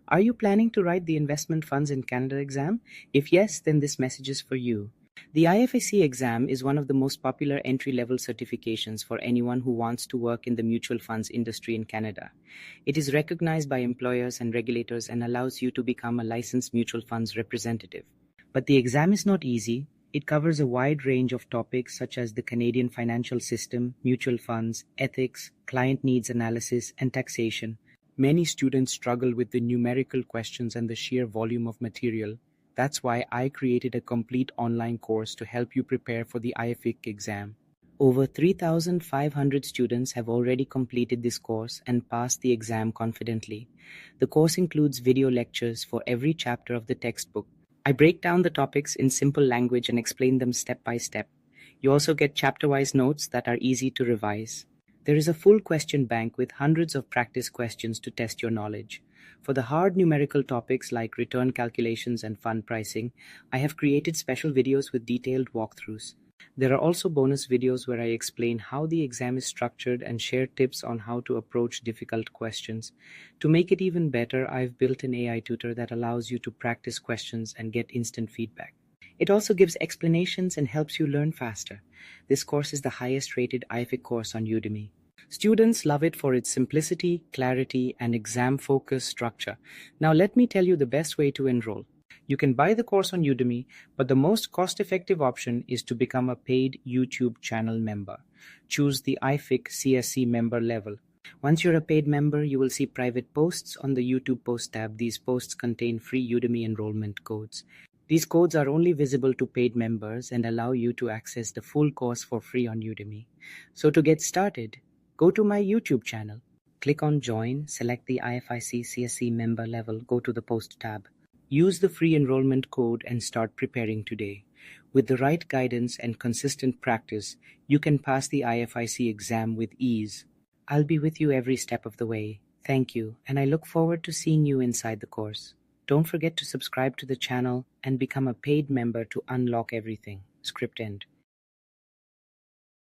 Are you planning to write the Investment Funds in Canada exam? If yes, then this message is for you. The IFIC exam is one of the most popular entry-level certifications for anyone who wants to work in the mutual funds industry in Canada. It is recognized by employers and regulators and allows you to become a licensed mutual funds representative. But the exam is not easy. It covers a wide range of topics such as the Canadian financial system, mutual funds, ethics, client needs analysis, and taxation. Many students struggle with the numerical questions and the sheer volume of material. That's why I created a complete online course to help you prepare for the IFIC exam. Over 3,500 students have already completed this course and passed the exam confidently. The course includes video lectures for every chapter of the textbook. I break down the topics in simple language and explain them step by step. You also get chapter-wise notes that are easy to revise. There is a full question bank with hundreds of practice questions to test your knowledge. For the hard numerical topics like return calculations and fund pricing, I have created special videos with detailed walkthroughs. There are also bonus videos where I explain how the exam is structured and share tips on how to approach difficult questions. To make it even better, I've built an AI tutor that allows you to practice questions and get instant feedback. It also gives explanations and helps you learn faster. This course is the highest rated IFIC course on Udemy. Students love it for its simplicity, clarity, and exam-focused structure. Now let me tell you the best way to enroll. You can buy the course on Udemy, but the most cost-effective option is to become a paid YouTube channel member. Choose the IFIC CSC member level. Once you're a paid member, you will see private posts on the YouTube post tab. These posts contain free Udemy enrollment codes. These codes are only visible to paid members and allow you to access the full course for free on Udemy. So to get started, go to my YouTube channel. Click on Join, select the IFIC CSC member level, go to the Post tab. Use the free enrollment code and start preparing today. With the right guidance and consistent practice, you can pass the IFIC exam with ease. I'll be with you every step of the way. Thank you, and I look forward to seeing you inside the course. Don't forget to subscribe to the channel and become a paid member to unlock everything. Script end.